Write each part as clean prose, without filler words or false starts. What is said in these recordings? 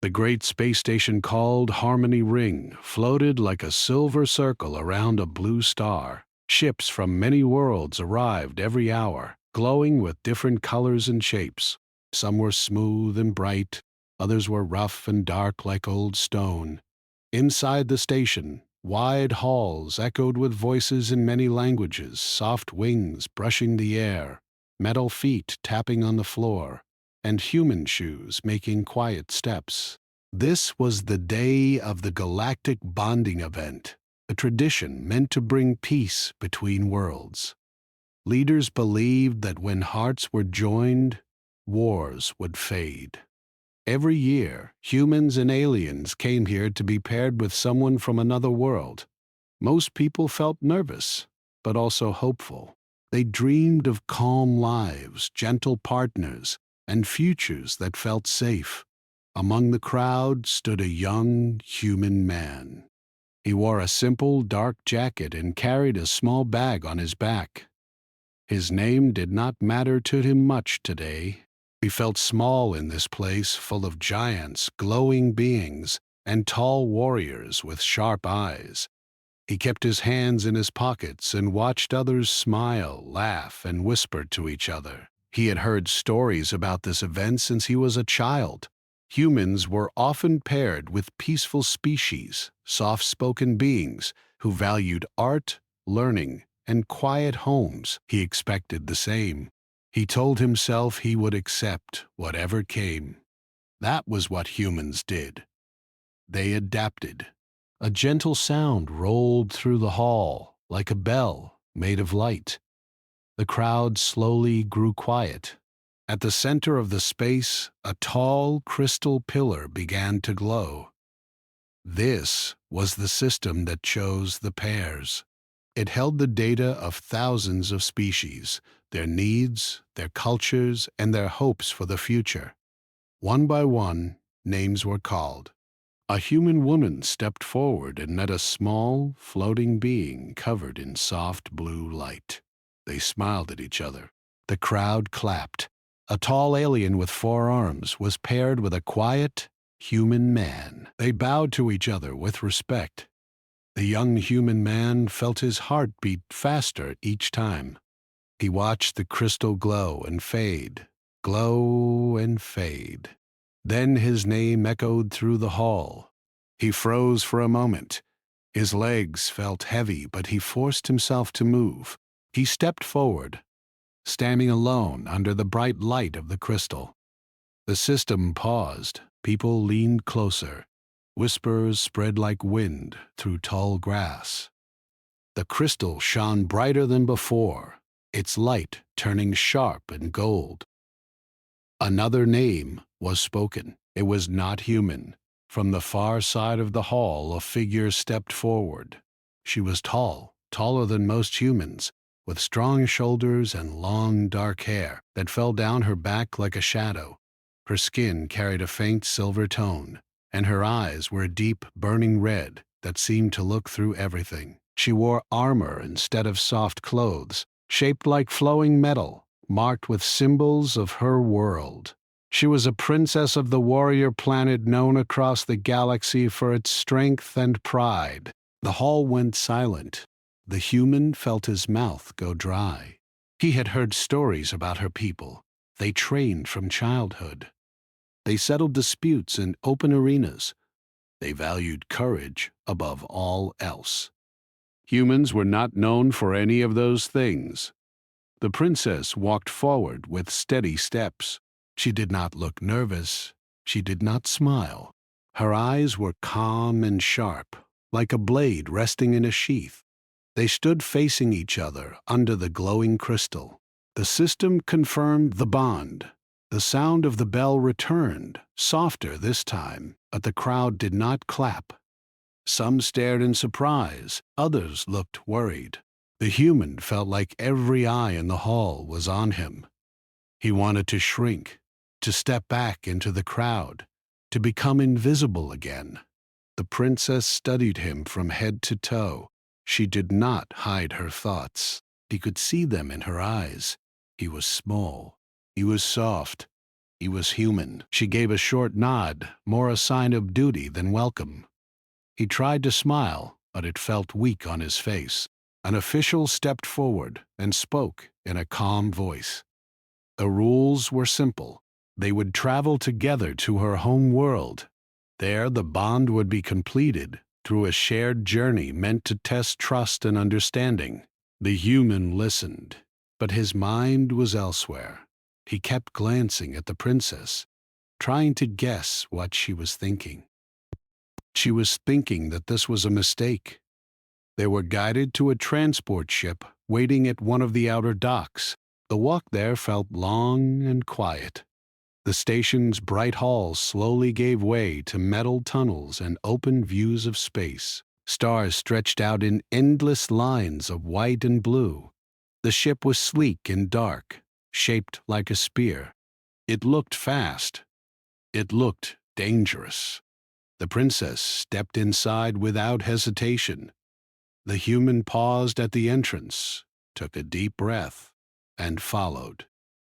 The great space station called Harmony Ring floated like a silver circle around a blue star. Ships from many worlds arrived every hour, glowing with different colors and shapes. Some were smooth and bright, others were rough and dark like old stone. Inside the station, wide halls echoed with voices in many languages, soft wings brushing the air, metal feet tapping on the floor, and human shoes making quiet steps. This was the day of the galactic bonding event, a tradition meant to bring peace between worlds. Leaders believed that when hearts were joined, wars would fade. Every year, humans and aliens came here to be paired with someone from another world. Most people felt nervous, but also hopeful. They dreamed of calm lives, gentle partners, and futures that felt safe. Among the crowd stood a young human man. He wore a simple dark jacket and carried a small bag on his back. His name did not matter to him much today. He felt small in this place full of giants, glowing beings, and tall warriors with sharp eyes. He kept his hands in his pockets and watched others smile, laugh, and whisper to each other. He had heard stories about this event since he was a child. Humans were often paired with peaceful species, soft-spoken beings who valued art, learning, and quiet homes. He expected the same. He told himself he would accept whatever came. That was what humans did. They adapted. A gentle sound rolled through the hall, like a bell made of light. The crowd slowly grew quiet. At the center of the space, a tall crystal pillar began to glow. This was the system that chose the pairs. It held the data of thousands of species, their needs, their cultures, and their hopes for the future. One by one, names were called. A human woman stepped forward and met a small, floating being covered in soft blue light. They smiled at each other. The crowd clapped. A tall alien with 4 arms was paired with a quiet, human man. They bowed to each other with respect. The young human man felt his heart beat faster each time. He watched the crystal glow and fade, glow and fade. Then his name echoed through the hall. He froze for a moment. His legs felt heavy, but he forced himself to move. He stepped forward, standing alone under the bright light of the crystal. The system paused. People leaned closer. Whispers spread like wind through tall grass. The crystal shone brighter than before, its light turning sharp and gold. Another name was spoken. It was not human. From the far side of the hall, a figure stepped forward. She was tall, taller than most humans, with strong shoulders and long dark hair that fell down her back like a shadow. Her skin carried a faint silver tone, and her eyes were a deep, burning red that seemed to look through everything. She wore armor instead of soft clothes, shaped like flowing metal, marked with symbols of her world. She was a princess of the warrior planet known across the galaxy for its strength and pride. The hall went silent. The human felt his mouth go dry. He had heard stories about her people. They trained from childhood. They settled disputes in open arenas. They valued courage above all else. Humans were not known for any of those things. The princess walked forward with steady steps. She did not look nervous. She did not smile. Her eyes were calm and sharp, like a blade resting in a sheath. They stood facing each other under the glowing crystal. The system confirmed the bond. The sound of the bell returned, softer this time, but the crowd did not clap. Some stared in surprise, others looked worried. The human felt like every eye in the hall was on him. He wanted to shrink, to step back into the crowd, to become invisible again. The princess studied him from head to toe. She did not hide her thoughts. He could see them in her eyes. He was small. He was soft. He was human. She gave a short nod, more a sign of duty than welcome. He tried to smile, but it felt weak on his face. An official stepped forward and spoke in a calm voice. The rules were simple. They would travel together to her home world. There the bond would be completed through a shared journey meant to test trust and understanding. The human listened, but his mind was elsewhere. He kept glancing at the princess, trying to guess what she was thinking. She was thinking that this was a mistake. They were guided to a transport ship waiting at one of the outer docks. The walk there felt long and quiet. The station's bright halls slowly gave way to metal tunnels and open views of space. Stars stretched out in endless lines of white and blue. The ship was sleek and dark, shaped like a spear. It looked fast. It looked dangerous. The princess stepped inside without hesitation. The human paused at the entrance, took a deep breath, and followed.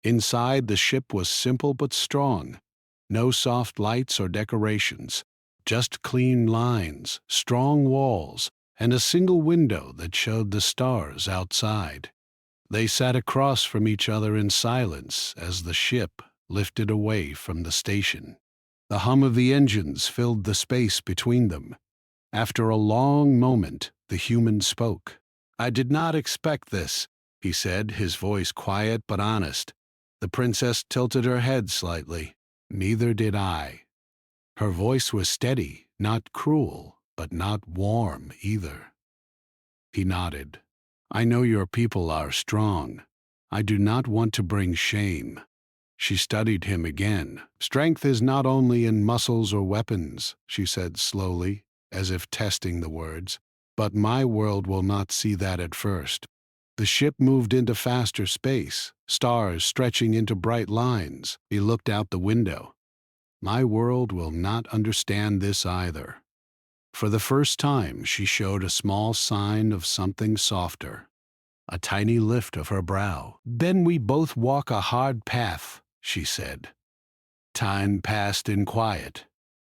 Inside, the ship was simple but strong. No soft lights or decorations, just clean lines, strong walls, and a single window that showed the stars outside. They sat across from each other in silence as the ship lifted away from the station. The hum of the engines filled the space between them. After a long moment, the human spoke. "I did not expect this," he said, his voice quiet but honest. The princess tilted her head slightly. "Neither did I." Her voice was steady, not cruel, but not warm either. He nodded. "I know your people are strong. I do not want to bring shame." She studied him again. "Strength is not only in muscles or weapons," she said slowly, as if testing the words. "But my world will not see that at first." The ship moved into faster space, stars stretching into bright lines. He looked out the window. "My world will not understand this either." For the first time, she showed a small sign of something softer, a tiny lift of her brow. "Then we both walk a hard path," she said. Time passed in quiet.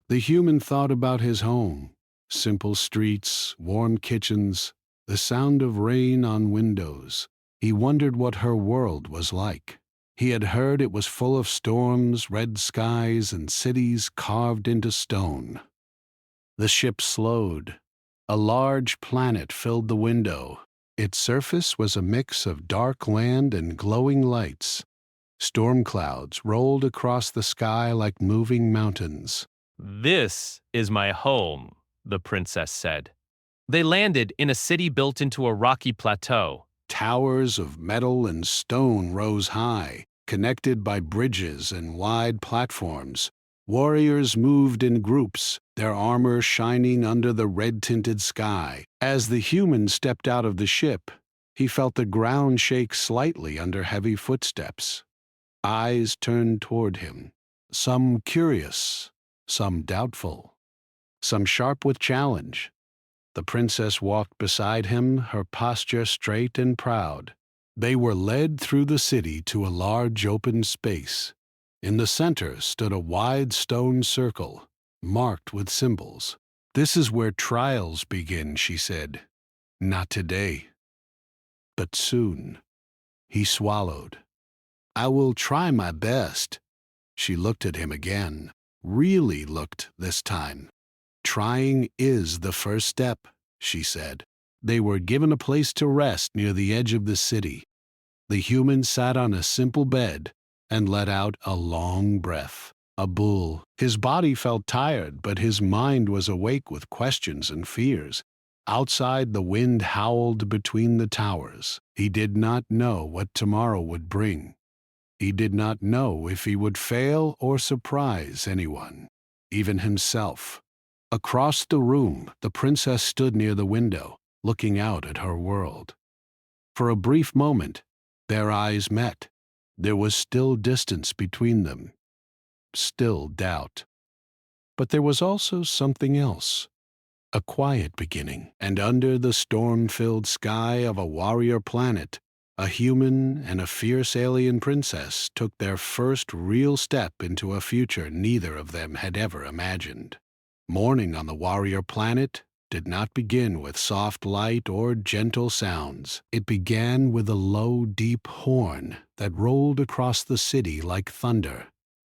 The human thought about his home. Simple streets, warm kitchens, the sound of rain on windows. He wondered what her world was like. He had heard it was full of storms, red skies, and cities carved into stone. The ship slowed. A large planet filled the window. Its surface was a mix of dark land and glowing lights. Storm clouds rolled across the sky like moving mountains. "This is my home," the princess said. They landed in a city built into a rocky plateau. Towers of metal and stone rose high, connected by bridges and wide platforms. Warriors moved in groups, their armor shining under the red-tinted sky. As the human stepped out of the ship, he felt the ground shake slightly under heavy footsteps. Eyes turned toward him, some curious, some doubtful, some sharp with challenge. The princess walked beside him, her posture straight and proud. They were led through the city to a large open space. In the center stood a wide stone circle, marked with symbols. "This is where trials begin," she said. "Not today, but soon." He swallowed. "I will try my best." She looked at him again, really looked this time. "Trying is the first step," she said. They were given a place to rest near the edge of the city. The human sat on a simple bed and let out a long breath. A bull. His body felt tired, but his mind was awake with questions and fears. Outside, the wind howled between the towers. He did not know what tomorrow would bring. He did not know if he would fail or surprise anyone, even himself. Across the room, the princess stood near the window, looking out at her world. For a brief moment, their eyes met. There was still distance between them, still doubt. But there was also something else, a quiet beginning. And under the storm-filled sky of a warrior planet, A human and a fierce alien princess took their first real step into a future neither of them had ever imagined. Morning on the warrior planet did not begin with soft light or gentle sounds. It began with a low, deep horn that rolled across the city like thunder.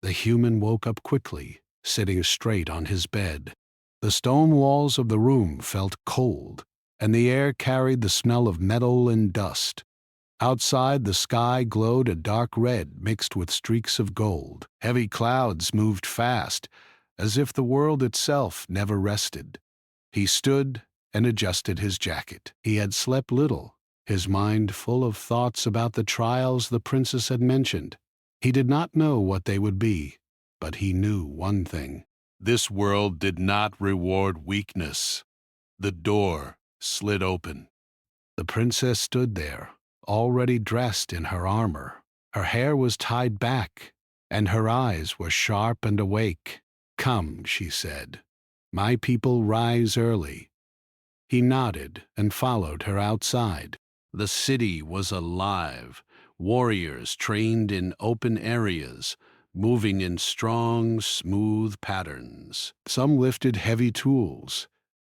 The human woke up quickly, sitting straight on his bed. The stone walls of the room felt cold, and the air carried the smell of metal and dust. Outside, the sky glowed a dark red mixed with streaks of gold. Heavy clouds moved fast, as if the world itself never rested. He stood and adjusted his jacket. He had slept little, his mind full of thoughts about the trials the princess had mentioned. He did not know what they would be, but he knew one thing. This world did not reward weakness. The door slid open. The princess stood there, already dressed in her armor. Her hair was tied back, and her eyes were sharp and awake. "Come," she said. "My people rise early." He nodded and followed her outside. The city was alive. Warriors trained in open areas, moving in strong, smooth patterns. Some lifted heavy tools.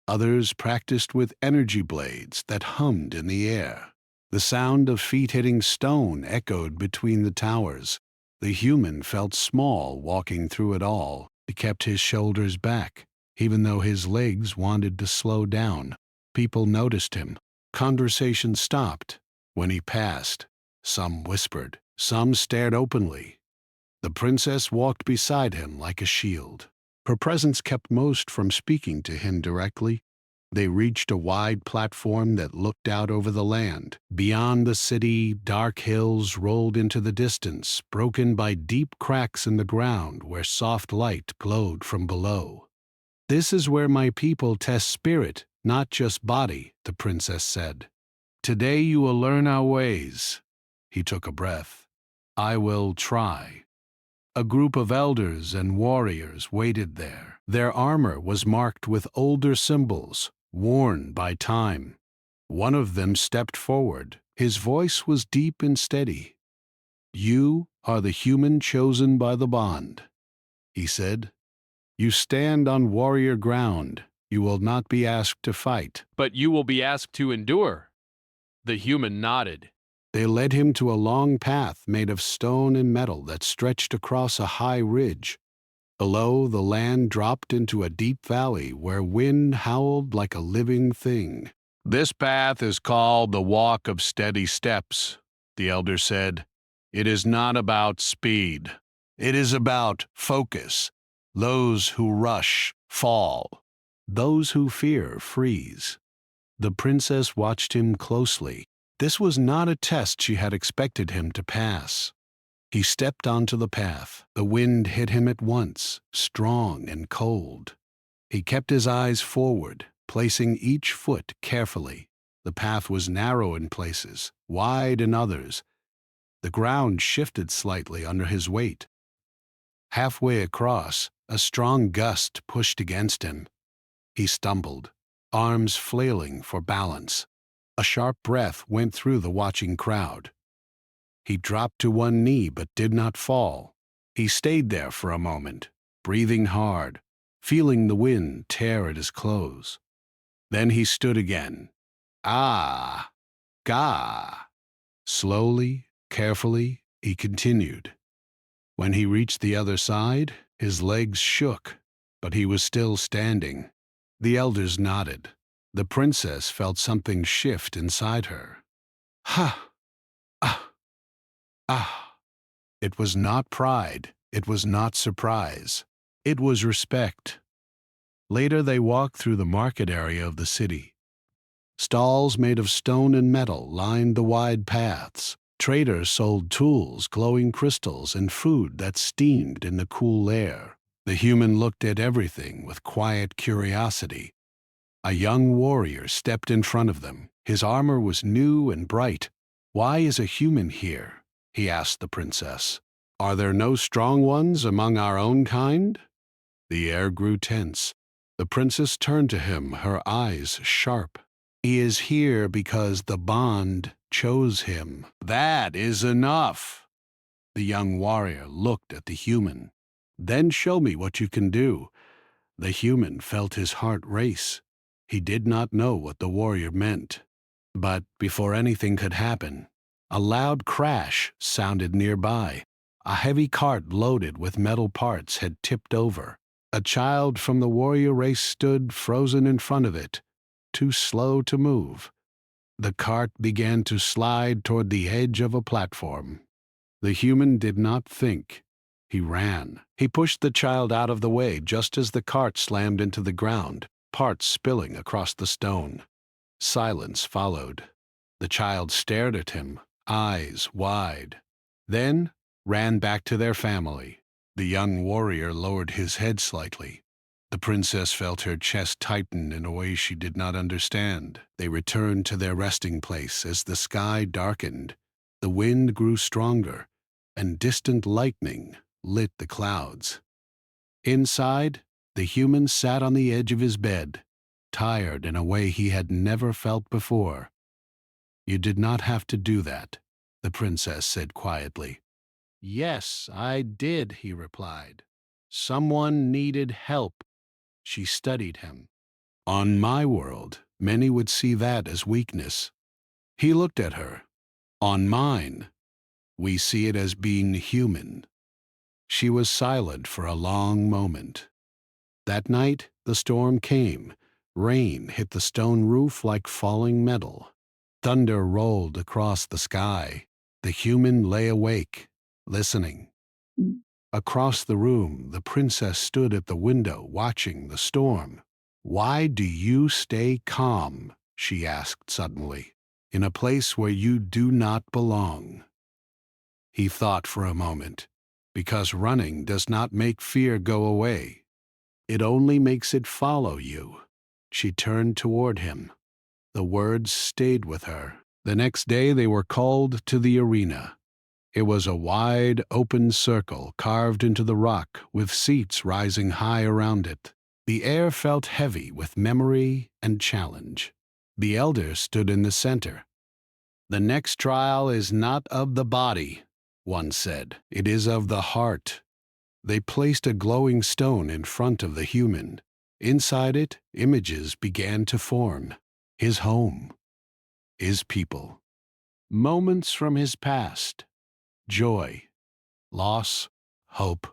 Others practiced with energy blades that hummed in the air. The sound of feet hitting stone echoed between the towers. The human felt small walking through it all. He kept his shoulders back, even though his legs wanted to slow down. People noticed him. Conversation stopped. When he passed, some whispered, some stared openly. The princess walked beside him like a shield. Her presence kept most from speaking to him directly. They reached a wide platform that looked out over the land. Beyond the city, dark hills rolled into the distance, broken by deep cracks in the ground where soft light glowed from below. "This is where my people test spirit, not just body," the princess said. "Today you will learn our ways." He took a breath. "I will try." A group of elders and warriors waited there. Their armor was marked with older symbols, worn by time. One of them stepped forward. His voice was deep and steady. "You are the human chosen by the bond," he said. "You stand on warrior ground. You will not be asked to fight, but you will be asked to endure." The human nodded. They led him to a long path made of stone and metal that stretched across a high ridge. Below, the land dropped into a deep valley where wind howled like a living thing. "This path is called the Walk of Steady Steps," the elder said. "It is not about speed. It is about focus. Those who rush fall. Those who fear freeze." The princess watched him closely. This was not a test she had expected him to pass. He stepped onto the path. The wind hit him at once, strong and cold. He kept his eyes forward, placing each foot carefully. The path was narrow in places, wide in others. The ground shifted slightly under his weight. Halfway across, a strong gust pushed against him. He stumbled, arms flailing for balance. A sharp breath went through the watching crowd. He dropped to one knee but did not fall. He stayed there for a moment, breathing hard, feeling the wind tear at his clothes. Then he stood again. "Ah! Gah!" Slowly, carefully, he continued. When he reached the other side, his legs shook, but he was still standing. The elders nodded. The princess felt something shift inside her. "Ha! Ah! Ah!" It was not pride. It was not surprise. It was respect. Later they walked through the market area of the city. Stalls made of stone and metal lined the wide paths. Traders sold tools, glowing crystals, and food that steamed in the cool air. The human looked at everything with quiet curiosity. A young warrior stepped in front of them. His armor was new and bright. "Why is a human here?" he asked the princess. "Are there no strong ones among our own kind?" The air grew tense. The princess turned to him, her eyes sharp. He is here because the bond chose him. That is enough. The young warrior looked at the human. Then show me what you can do. The human felt his heart race. He did not know what the warrior meant. But before anything could happen, a loud crash sounded nearby. A heavy cart loaded with metal parts had tipped over. A child from the warrior race stood frozen in front of it, too slow to move. The cart began to slide toward the edge of a platform. The human did not think. He ran. He pushed the child out of the way just as the cart slammed into the ground, parts spilling across the stone. Silence followed. The child stared at him, eyes wide. Then ran back to their family. The young warrior lowered his head slightly. The princess felt her chest tighten in a way she did not understand. They returned to their resting place as the sky darkened. The wind grew stronger, and distant lightning lit the clouds. Inside, the human sat on the edge of his bed, tired in a way he had never felt before. "You did not have to do that," the princess said quietly. "Yes, I did," he replied. "Someone needed help." She studied him. "On my world, many would see that as weakness." He looked at her. "On mine, we see it as being human." She was silent for a long moment. That night, the storm came. Rain hit the stone roof like falling metal. Thunder rolled across the sky. The human lay awake, listening. Across the room, the princess stood at the window watching the storm. "Why do you stay calm?" she asked suddenly, "in a place where you do not belong?" He thought for a moment. "Because running does not make fear go away. It only makes it follow you." She turned toward him. The words stayed with her. The next day they were called to the arena. It was a wide, open circle carved into the rock with seats rising high around it. The air felt heavy with memory and challenge. The elders stood in the center. "The next trial is not of the body," one said. "It is of the heart." They placed a glowing stone in front of the human. Inside it, images began to form. His home, his people, moments from his past, joy, loss, hope.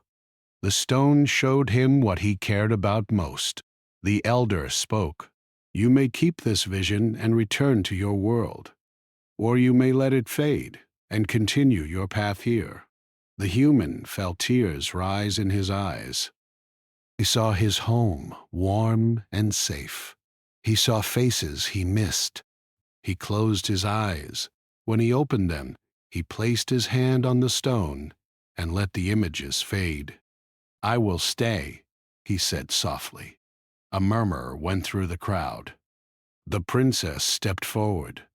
The stone showed him what he cared about most. The elder spoke. "You may keep this vision and return to your world, or you may let it fade and continue your path here." The human felt tears rise in his eyes. He saw his home, warm and safe. He saw faces he missed. He closed his eyes. When he opened them, he placed his hand on the stone and let the images fade. "I will stay," he said softly. A murmur went through the crowd. The princess stepped forward.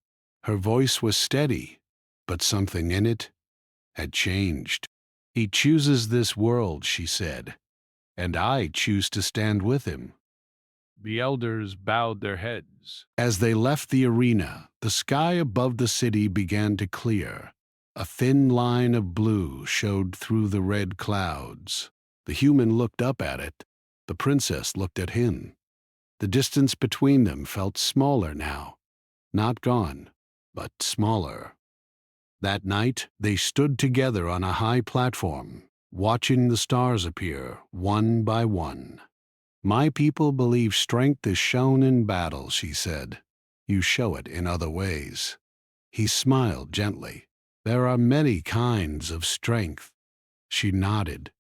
Her voice was steady, but something in it had changed. "He chooses this world," she said, "and I choose to stand with him." The elders bowed their heads. As they left the arena, the sky above the city began to clear. A thin line of blue showed through the red clouds. The human looked up at it. The princess looked at him. The distance between them felt smaller now. Not gone, but smaller. That night, they stood together on a high platform, watching the stars appear one by one. "My people believe strength is shown in battle," she said. "You show it in other ways." He smiled gently. "There are many kinds of strength." She nodded.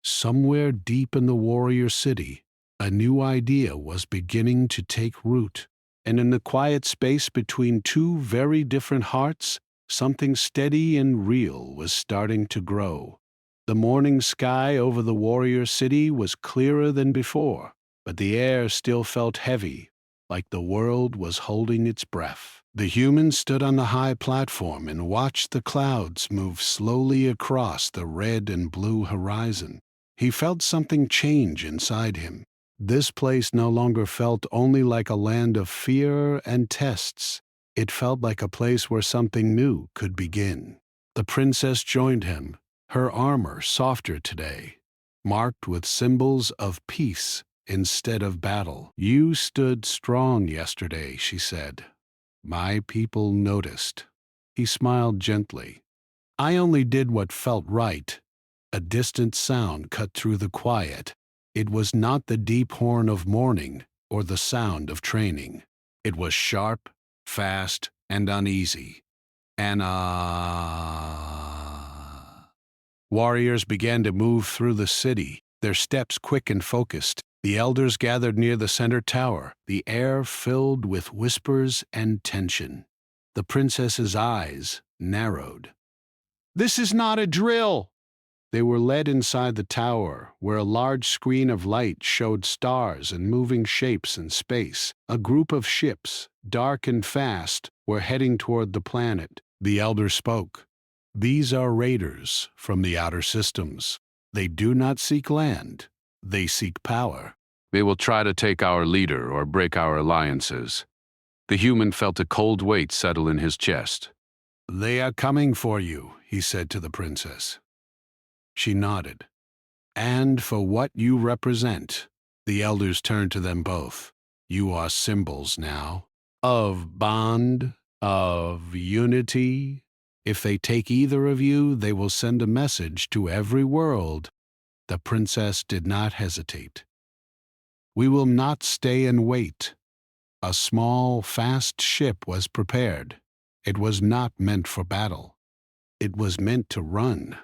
Somewhere deep in the warrior city, a new idea was beginning to take root. And in the quiet space between two very different hearts, something steady and real was starting to grow. The morning sky over the warrior city was clearer than before, but the air still felt heavy, like the world was holding its breath. The human stood on the high platform and watched the clouds move slowly across the red and blue horizon. He felt something change inside him. This place no longer felt only like a land of fear and tests. It felt like a place where something new could begin. The princess joined him, her armor softer today, marked with symbols of peace instead of battle. "You stood strong yesterday," she said. "My people noticed." He smiled gently. "I only did what felt right." A distant sound cut through the quiet. It was not the deep horn of mourning or the sound of training. It was sharp, fast, and uneasy. Warriors began to move through the city, their steps quick and focused. The elders gathered near the center tower, the air filled with whispers and tension. The princess's eyes narrowed. "This is not a drill!" They were led inside the tower, where a large screen of light showed stars and moving shapes in space. A group of ships, dark and fast, were heading toward the planet. The elder spoke. "These are raiders from the outer systems. They do not seek land. They seek power. They will try to take our leader or break our alliances." The human felt a cold weight settle in his chest. "They are coming for you," he said to the princess. She nodded. "And for what you represent." The elders turned to them both. "You are symbols now. Of bond, of unity. If they take either of you, they will send a message to every world." The princess did not hesitate. "We will not stay and wait." A small, fast ship was prepared. It was not meant for battle. It was meant to run.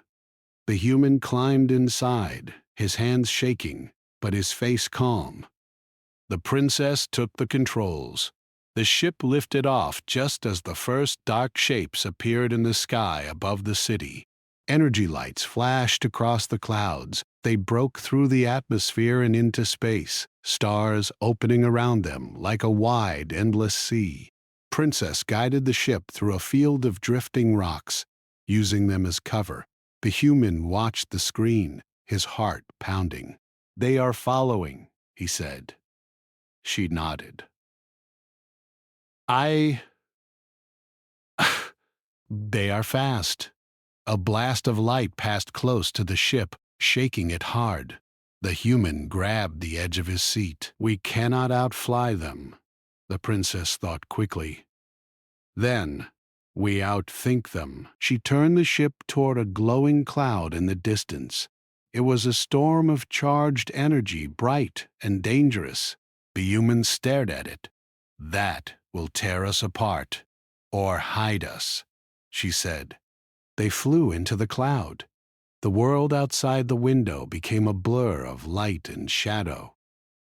The human climbed inside, his hands shaking, but his face calm. The princess took the controls. The ship lifted off just as the first dark shapes appeared in the sky above the city. Energy lights flashed across the clouds. They broke through the atmosphere and into space, stars opening around them like a wide, endless sea. Princess guided the ship through a field of drifting rocks, using them as cover. The human watched the screen, his heart pounding. "They are following," he said. She nodded. They are fast." A blast of light passed close to the ship, shaking it hard. The human grabbed the edge of his seat. "We cannot outfly them," the princess thought quickly. "Then, we outthink them." She turned the ship toward a glowing cloud in the distance. It was a storm of charged energy, bright and dangerous. The humans stared at it. "That will tear us apart, or hide us," she said. They flew into the cloud. The world outside the window became a blur of light and shadow.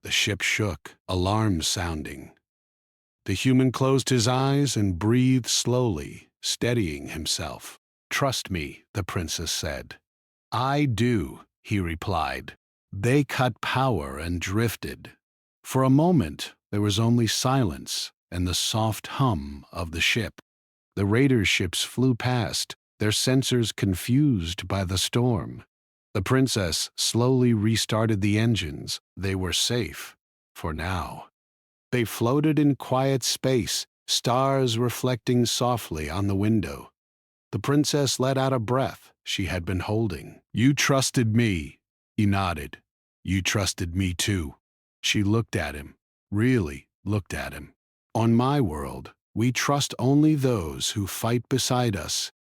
The ship shook, alarms sounding. The human closed his eyes and breathed slowly, steadying himself. "Trust me," the princess said. "I do," he replied. They cut power and drifted. For a moment, there was only silence and the soft hum of the ship. The raider ships flew past, their sensors confused by the storm. The princess slowly restarted the engines. They were safe, for now. They floated in quiet space, stars reflecting softly on the window. The princess let out a breath she had been holding. "You trusted me," he nodded. "You trusted me too." She looked at him, really looked at him. "On my world, we trust only those who fight beside us."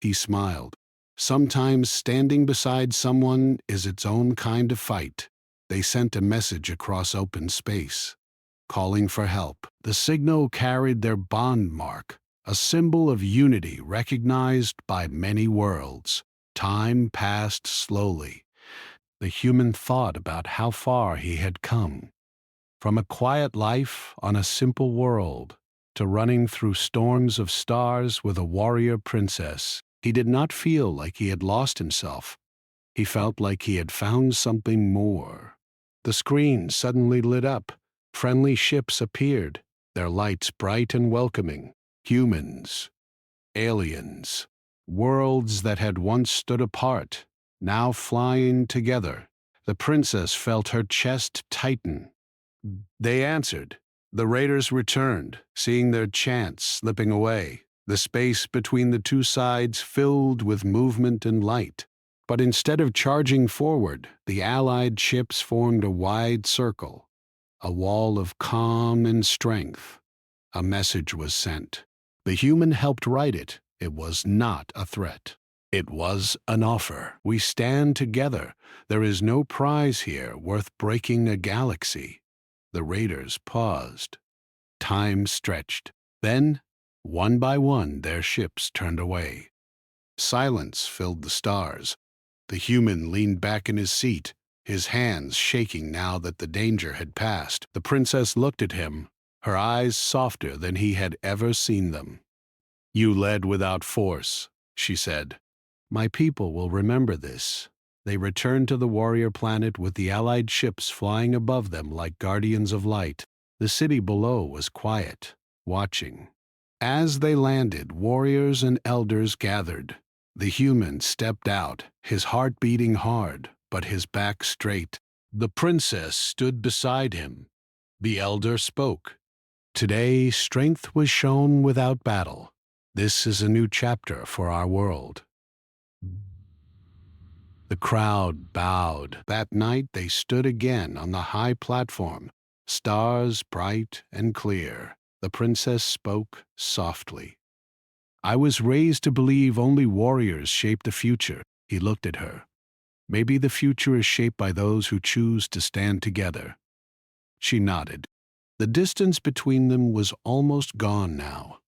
He smiled. "Sometimes standing beside someone is its own kind of fight." They sent a message across open space, calling for help. The signal carried their bond mark, a symbol of unity recognized by many worlds. Time passed slowly. The human thought about how far he had come. From a quiet life on a simple world to running through storms of stars with a warrior princess. He did not feel like he had lost himself. He felt like he had found something more. The screen suddenly lit up. Friendly ships appeared, their lights bright and welcoming. Humans, aliens, worlds that had once stood apart, now flying together. The princess felt her chest tighten. They answered. The raiders returned, seeing their chance slipping away, the space between the two sides filled with movement and light. But instead of charging forward, the Allied ships formed a wide circle, a wall of calm and strength. A message was sent. The human helped write it. It was not a threat. It was an offer. We stand together. There is no prize here worth breaking a galaxy. The raiders paused. Time stretched. Then, one by one, their ships turned away. Silence filled the stars. The human leaned back in his seat, his hands shaking now that the danger had passed. The princess looked at him, her eyes softer than he had ever seen them. "You led without force," she said. "My people will remember this." They returned to the warrior planet with the Allied ships flying above them like guardians of light. The city below was quiet, watching. As they landed, warriors and elders gathered. The human stepped out, his heart beating hard, but his back straight. The princess stood beside him. The elder spoke. "Today, strength was shown without battle. This is a new chapter for our world." The crowd bowed. That night they stood again on the high platform, stars bright and clear. The princess spoke softly. "I was raised to believe only warriors shape the future." He looked at her. "Maybe the future is shaped by those who choose to stand together." She nodded. The distance between them was almost gone now,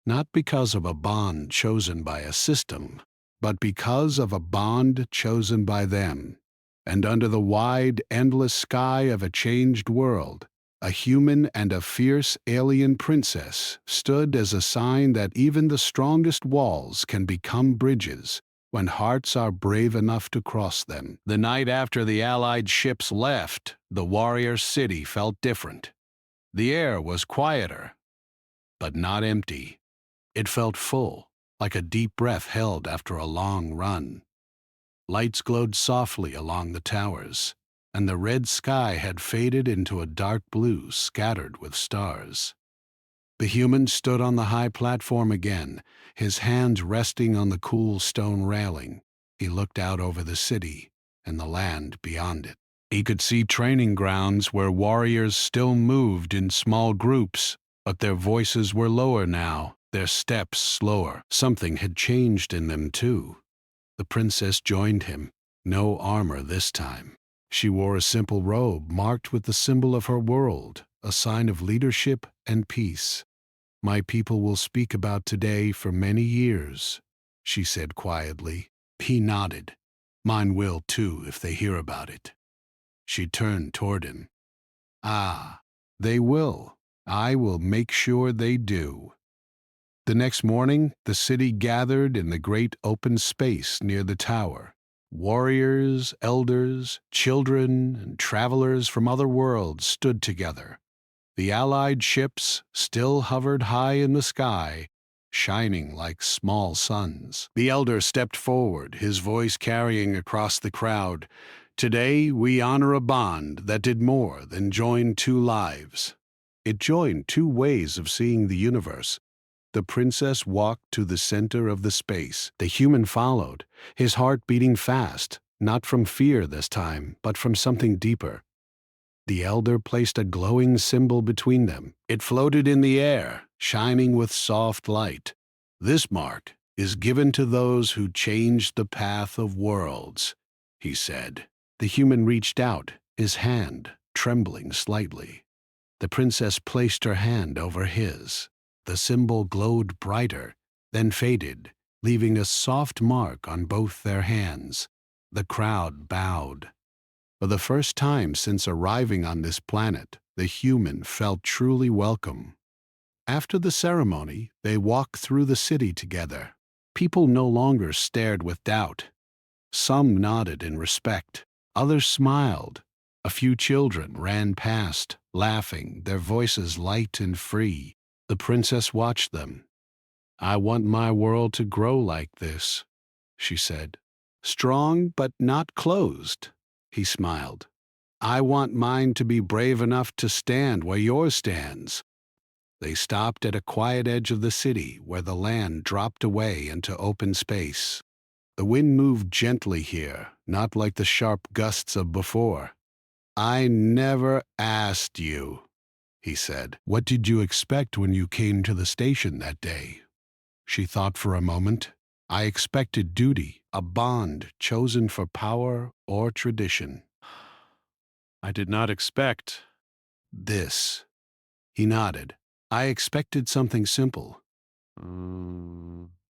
not because of a bond chosen by a system, but because of a bond chosen by them. And under the wide, endless sky of a changed world, a human and a fierce alien princess stood as a sign that even the strongest walls can become bridges when hearts are brave enough to cross them. The night after the Allied ships left, the warrior city felt different. The air was quieter, but not empty. It felt full, like a deep breath held after a long run. Lights glowed softly along the towers, and the red sky had faded into a dark blue scattered with stars. The human stood on the high platform again, his hands resting on the cool stone railing. He looked out over the city and the land beyond it. He could see training grounds where warriors still moved in small groups, but their voices were lower now, their steps slower. Something had changed in them, too. The princess joined him. No armor this time. She wore a simple robe marked with the symbol of her world, a sign of leadership and peace. "My people will speak about today for many years," she said quietly. He nodded. "Mine will, too, if they hear about it." She turned toward him. "Ah, they will. I will make sure they do." The next morning, the city gathered in the great open space near the tower. Warriors, elders, children, and travelers from other worlds stood together. The Allied ships still hovered high in the sky, shining like small suns. The elder stepped forward, his voice carrying across the crowd. "Today we honor a bond that did more than join two lives. It joined two ways of seeing the universe." The princess walked to the center of the space. The human followed, his heart beating fast, not from fear this time, but from something deeper. The elder placed a glowing symbol between them. It floated in the air, shining with soft light. "This mark is given to those who changed the path of worlds," he said. The human reached out, his hand trembling slightly. The princess placed her hand over his. The symbol glowed brighter, then faded, leaving a soft mark on both their hands. The crowd bowed. For the first time since arriving on this planet, the human felt truly welcome. After the ceremony, they walked through the city together. People no longer stared with doubt. Some nodded in respect. Others smiled. A few children ran past, laughing, their voices light and free. The princess watched them. "I want my world to grow like this," she said. "Strong but not closed," he smiled. I want mine to be brave enough to stand where yours stands. They stopped at a quiet edge of the city where the land dropped away into open space. The wind moved gently here, not like the sharp gusts of before. I never asked you, he said. What did you expect when you came to the station that day? She thought for a moment. I expected duty, a bond chosen for power or tradition. I did not expect this. He nodded. I expected something simple.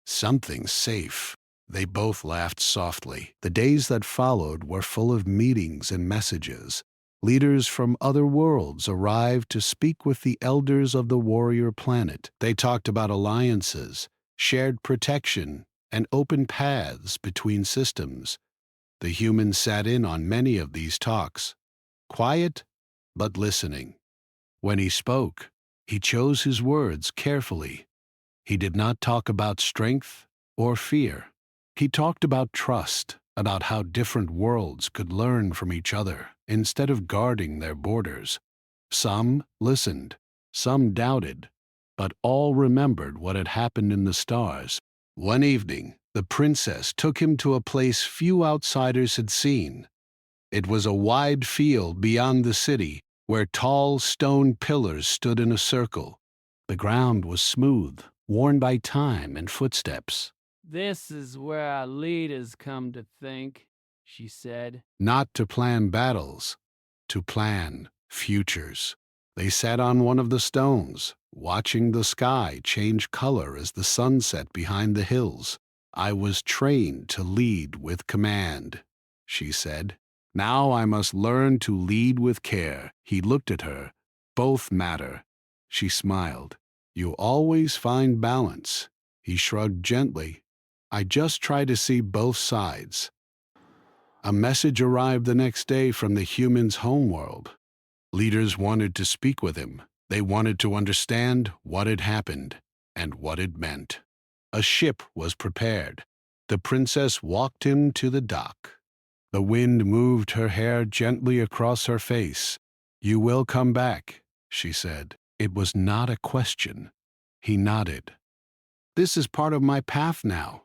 Something safe. They both laughed softly. The days that followed were full of meetings and messages. Leaders from other worlds arrived to speak with the elders of the warrior planet. They talked about alliances, shared protection, and open paths between systems. The humans sat in on many of these talks, quiet but listening. When he spoke, he chose his words carefully. He did not talk about strength or fear. He talked about trust, about how different worlds could learn from each other instead of guarding their borders. Some listened, some doubted, but all remembered what had happened in the stars. One evening, the princess took him to a place few outsiders had seen. It was a wide field beyond the city, where tall stone pillars stood in a circle. The ground was smooth, worn by time and footsteps. "This is where our leaders come to think," she said. Not to plan battles, to plan futures. They sat on one of the stones, watching the sky change color as the sun set behind the hills. I was trained to lead with command, she said. Now I must learn to lead with care. He looked at her. Both matter. She smiled. You always find balance. He shrugged gently. I just try to see both sides. A message arrived the next day from the humans' homeworld. Leaders wanted to speak with him. They wanted to understand what had happened and what it meant. A ship was prepared. The princess walked him to the dock. The wind moved her hair gently across her face. You will come back, she said. It was not a question. He nodded. This is part of my path now.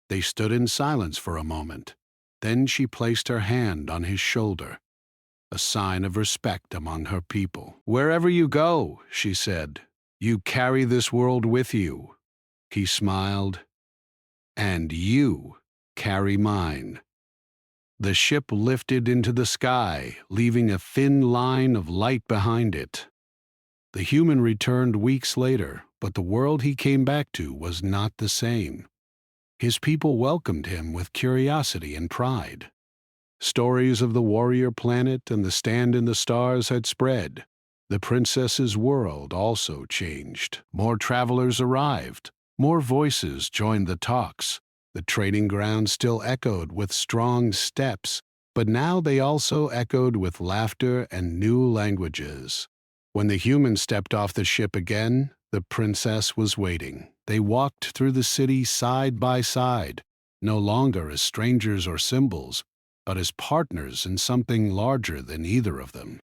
They stood in silence for a moment. Then she placed her hand on his shoulder, a sign of respect among her people. Wherever you go, she said, you carry this world with you. He smiled. And you carry mine. The ship lifted into the sky, leaving a thin line of light behind it. The human returned weeks later, but the world he came back to was not the same. His people welcomed him with curiosity and pride. Stories of the warrior planet and the stand in the stars had spread. The princess's world also changed. More travelers arrived. More voices joined the talks. The training ground still echoed with strong steps, but now they also echoed with laughter and new languages. When the humans stepped off the ship again, the princess was waiting. They walked through the city side by side, no longer as strangers or symbols, but as partners in something larger than either of them.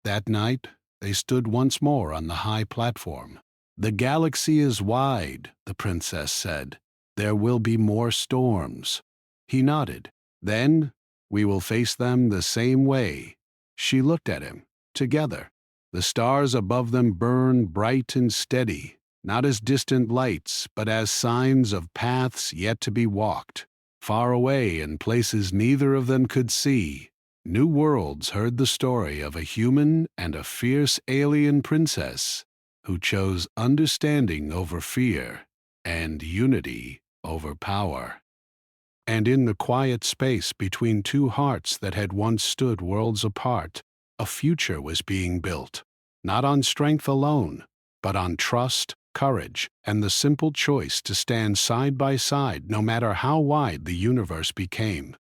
That night, they stood once more on the high platform. The galaxy is wide, the princess said. There will be more storms. He nodded. Then we will face them the same way. She looked at him. Together. The stars above them burned bright and steady, not as distant lights, but as signs of paths yet to be walked. Far away in places neither of them could see, new worlds heard the story of a human and a fierce alien princess who chose understanding over fear and unity over power. And in the quiet space between two hearts that had once stood worlds apart, a future was being built, not on strength alone, but on trust, courage, and the simple choice to stand side by side no matter how wide the universe became.